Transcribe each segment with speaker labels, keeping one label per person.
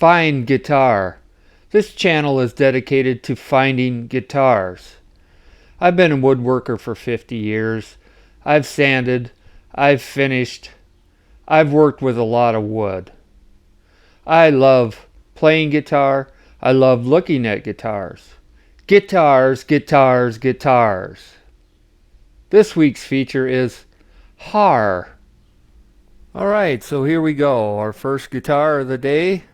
Speaker 1: Find Guitar. This channel is dedicated to finding guitars. I've been a woodworker for 50 years. I've sanded, I've finished, I've worked with a lot of wood. I love playing guitar. I love looking at guitars. Guitars, guitars, guitars. This week's feature is Haar. Alright, so here we go. Our first guitar of the day.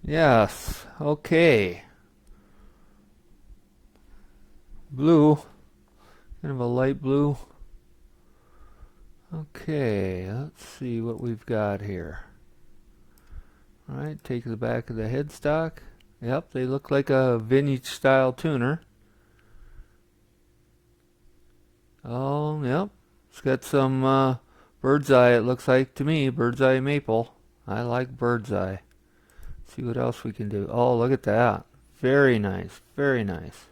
Speaker 1: Yes, okay. Blue. Kind of a light blue. Okay, let's see what we've got here. Alright, take the back of the headstock. Yep, they look like a vintage style tuner. Oh, yep. It's got some bird's eye, it looks like to me. Bird's eye maple. I like bird's eye. Let's see what else we can do. Oh, look at that. Very nice. Very nice.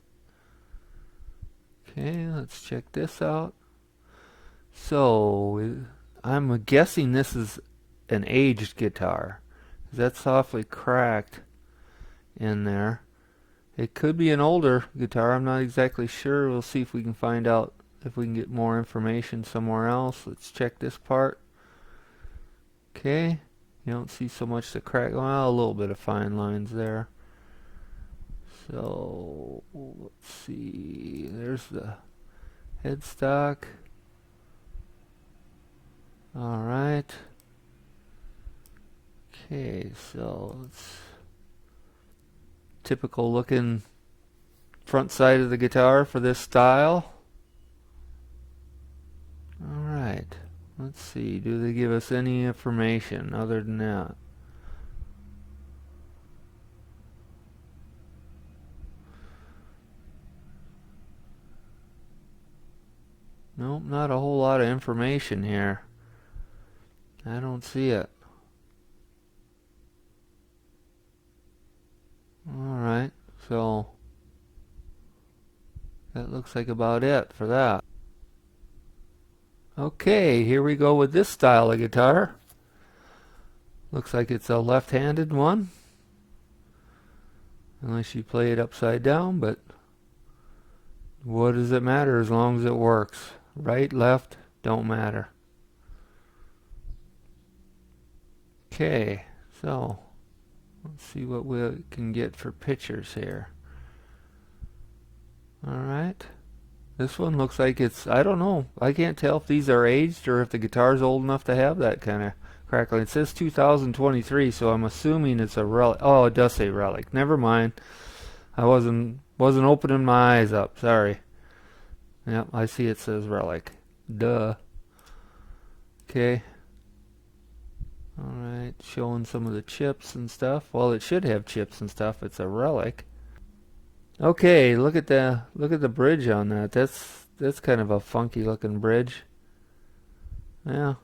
Speaker 1: Okay, let's check this out. So, I'm guessing this is an aged guitar. That's awfully cracked in there. It could be an older guitar. I'm not exactly sure. We'll see if we can find out if we can get more information somewhere else. Let's check this part. Okay, you don't see so much the crack. Well, a little bit of fine lines there. So let's see. There's the headstock. All right. Okay, so it's typical looking front side of the guitar for this style. Alright, let's see, do they give us any information other than that? Nope, not a whole lot of information here. I don't see it. Alright, so that looks like about it for that. Okay, here we go with this style of guitar. Looks like it's a left-handed one. Unless you play it upside down, but what does it matter as long as it works? Right, left, don't matter. Okay, so let's see what we can get for pictures here. Alright. This one looks like it's, I don't know, I can't tell if these are aged or if the guitar's old enough to have that kind of crackling. It says 2023, so I'm assuming it's a relic. Oh, it does say relic. Never mind. I wasn't opening my eyes up. Sorry. Yep, I see it says relic. Duh. Okay. Alright, showing some of the chips and stuff. Well, it should have chips and stuff. It's a relic. Okay, look at the bridge on that. That's kind of a funky looking bridge. Yeah.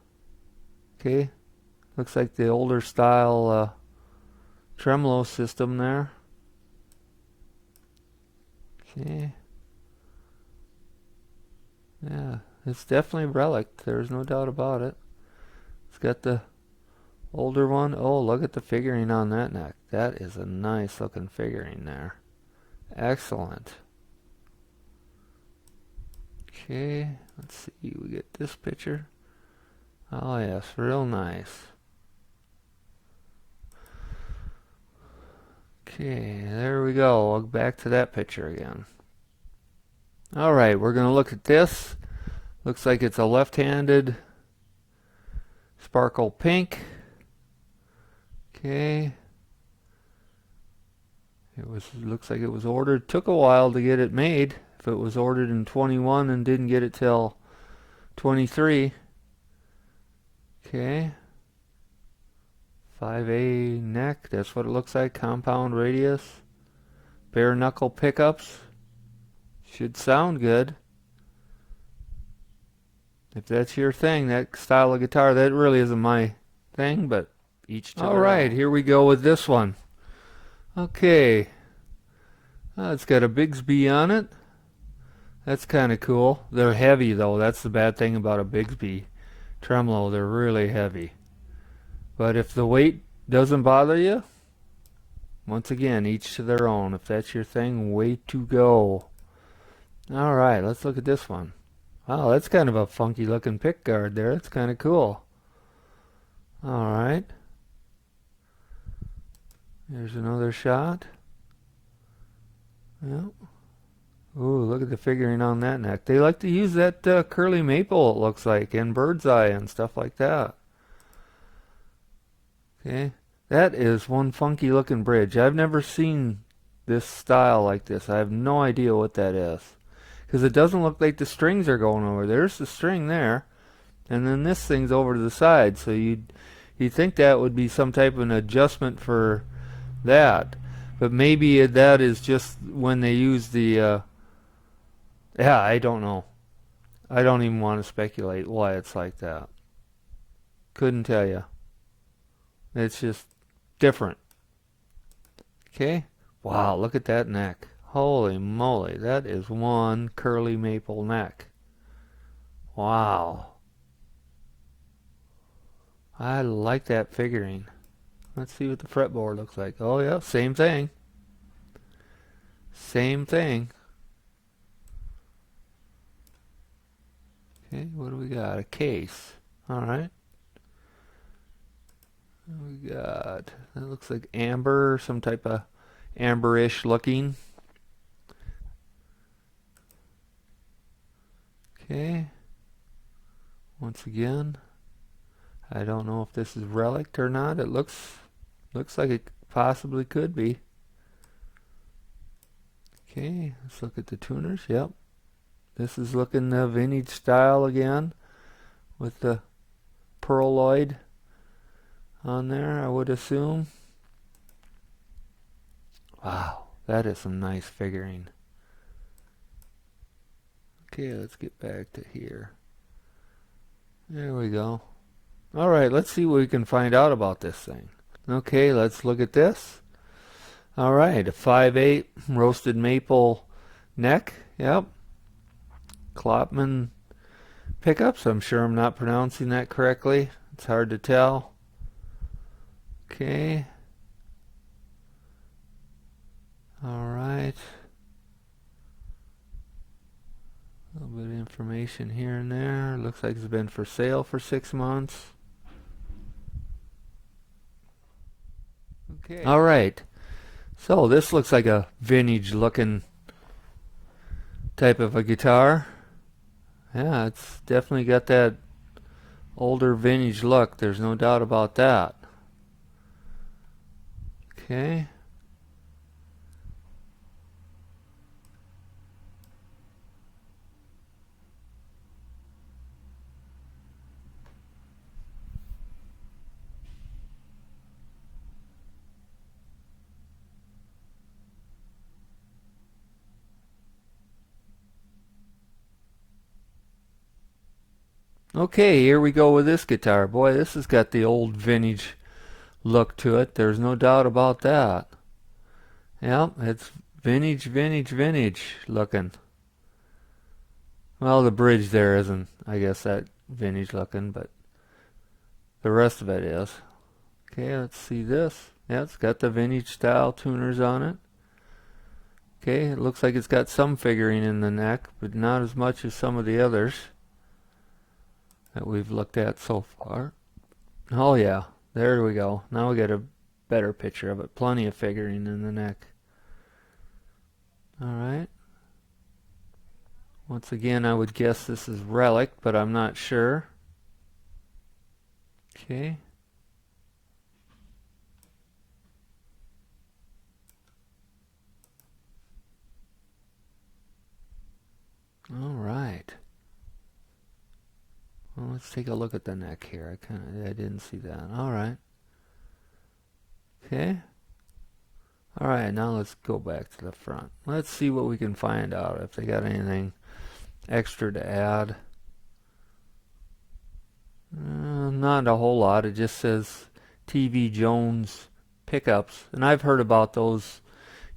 Speaker 1: Okay. Looks like the older style tremolo system there. Okay. Yeah, it's definitely relic. There's no doubt about it. It's got the older one. Oh, look at the figuring on that neck. That is a nice looking figuring there. Excellent. Okay, let's see, we get this picture. Oh yes, real nice. Okay, there we go. Back to that picture again. Alright, we're going to look at this. Looks like it's a left-handed sparkle pink. Okay. Looks like it was ordered. Took a while to get it made. If it was ordered in 21 and didn't get it till 23. Okay. 5A neck. That's what it looks like. Compound radius. Bare knuckle pickups. Should sound good. If that's your thing, that style of guitar, that really isn't my thing, but each to their own. Alright, here we go with this one. Okay, it's got a Bigsby on it. That's kind of cool. They're heavy though. That's the bad thing about a Bigsby tremolo. They're really heavy. But if the weight Doesn't bother you? Once again, each to their own. If that's your thing, way to go. Alright, let's look at this one. Wow, that's kind of a funky looking pick guard there. That's kind of cool. Alright. There's another shot. Yep. Ooh, look at the figuring on that neck. They like to use that curly maple, it looks like, and bird's eye and stuff like that. Okay. That is one funky looking bridge. I've never seen this style like this. I have no idea what that is. Because it doesn't look like the strings are going over. There's the string there. And then this thing's over to the side. So you'd think that would be some type of an adjustment for that. But maybe that is just when they use the... yeah, I don't know. I don't even want to speculate why it's like that. Couldn't tell you. It's just different. Okay? Wow, look at that neck. Holy moly, that is one curly maple neck. Wow. I like that figuring. Let's see what the fretboard looks like. Oh yeah, same thing. Same thing. Okay, what do we got? A case. Alright. We got, that looks like amber, some type of amberish looking. Okay. Once again, I don't know if this is relic or not. It looks like it possibly could be. Okay, let's look at the tuners. Yep. This is looking vintage style again with the pearloid on there, I would assume. Wow, that is some nice figuring. Okay, let's get back to here. There we go. Alright, let's see what we can find out about this thing. Okay, let's look at this. Alright, a 5/8 roasted maple neck. Yep. Klopman pickups. I'm sure I'm not pronouncing that correctly. It's hard to tell. Okay. Alright. A little bit of information here and there. Looks like it's been for sale for 6 months. Okay. Alright. So this looks like a vintage looking type of a guitar. Yeah, it's definitely got that older vintage look. There's no doubt about that. Okay. Okay, here we go with this guitar. Boy, this has got the old vintage look to it. There's no doubt about that. Yep, it's vintage looking. Well, the bridge there isn't, I guess, that vintage looking, but the rest of it is. Okay, let's see this. Yeah, it's got the vintage style tuners on it. Okay, it looks like it's got some figuring in the neck, but not as much as some of the others that we've looked at so far. Oh yeah, there we go. Now we got a better picture of it. Plenty of figuring in the neck. Alright. Once again, I would guess this is relic, but I'm not sure. Okay. Alright. Well, let's take a look at the neck here. I didn't see that. Alright. Okay. Alright, now let's go back to the front. Let's see what we can find out, if they got anything extra to add. Not a whole lot. It just says TV Jones pickups. And I've heard about those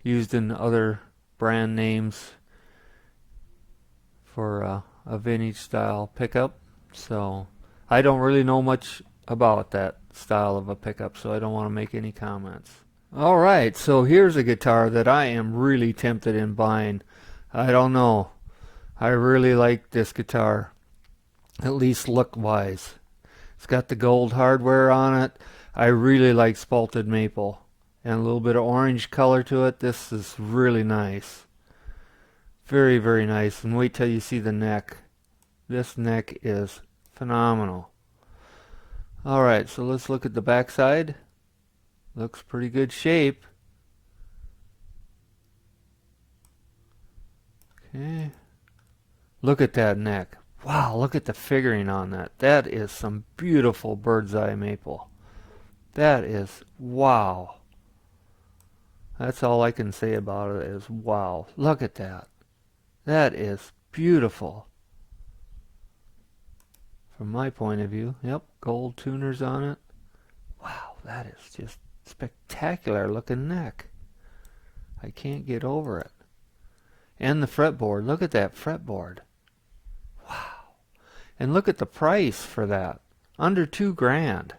Speaker 1: used in other brand names for a vintage style pickup. So I don't really know much about that style of a pickup, so I don't want to make any comments. Alright, so here's a guitar that I am really tempted in buying. I don't know. I really like this guitar, at least look-wise. It's got the gold hardware on it. I really like spalted maple. And a little bit of orange color to it. This is really nice. Very, very nice. And wait till you see the neck. This neck is phenomenal. Alright, so let's look at the back side. Looks pretty good shape. Okay. Look at that neck. Wow, look at the figuring on that. That is some beautiful bird's eye maple. That is, wow. That's all I can say about it is wow. Look at that. That is beautiful. From my point of view. Yep, gold tuners on it. Wow, that is just spectacular looking neck. I can't get over it. And the fretboard. Look at that fretboard. Wow. And look at the price for that. Under $2,000.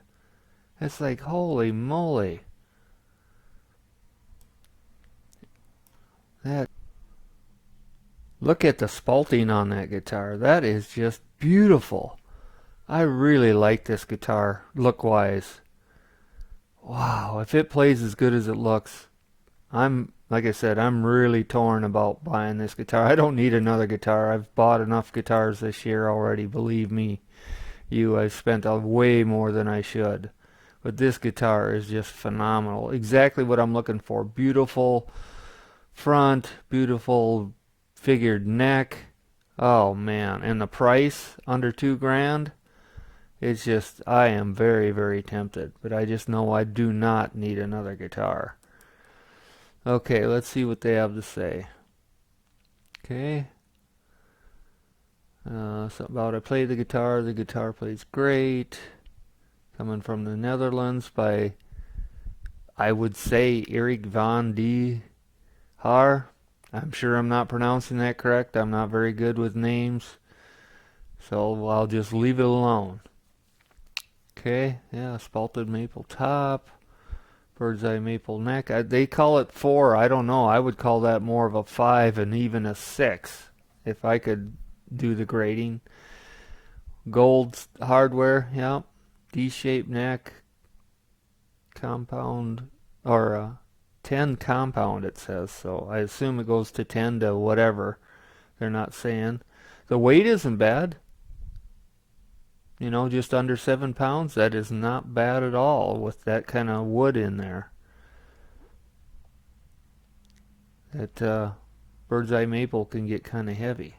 Speaker 1: It's like, holy moly. That. Look at the spalting on that guitar. That is just beautiful. I really like this guitar look-wise. Wow, if it plays as good as it looks, like I said, I'm really torn about buying this guitar. I don't need another guitar. I've bought enough guitars this year already, believe me. I've spent way more than I should. But this guitar is just phenomenal. Exactly what I'm looking for. Beautiful front, beautiful figured neck. Oh man, and the price, under $2,000. It's just, I am very, very tempted. But I just know I do not need another guitar. Okay, let's see what they have to say. Okay. So about I play the guitar plays great. Coming from the Netherlands by, I would say, Erik van de Haar. I'm sure I'm not pronouncing that correct. I'm not very good with names. So I'll just leave it alone. Okay, yeah, spalted maple top. Bird's eye maple neck. They call it 4. I don't know. I would call that more of a 5 and even a 6 if I could do the grading. Gold hardware, yeah. D-shaped neck. Compound, or 10 compound it says. So I assume it goes to 10 to whatever. They're not saying. The weight isn't bad. You know, just under 7 pounds. That is not bad at all with that kind of wood in there. That bird's eye maple can get kind of heavy.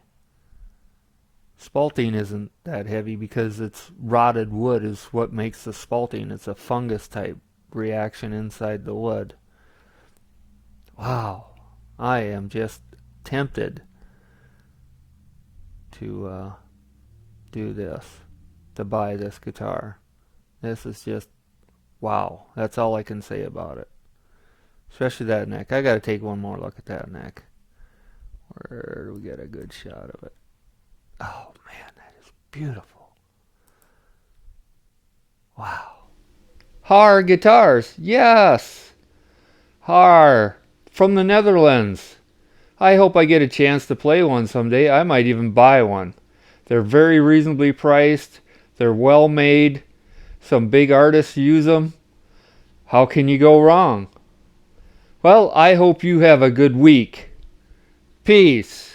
Speaker 1: Spalting isn't that heavy because it's rotted wood is what makes the spalting. It's a fungus type reaction inside the wood. Wow. I am just tempted to do this. To buy this guitar. This is just wow. That's all I can say about it. Especially that neck. I gotta take one more look at that neck. Where do we get a good shot of it? Oh man, that is beautiful. Wow. Haar Guitars. Yes. Haar. From the Netherlands. I hope I get a chance to play one someday. I might even buy one. They're very reasonably priced. They're well made. Some big artists use them. How can you go wrong? Well, I hope you have a good week. Peace.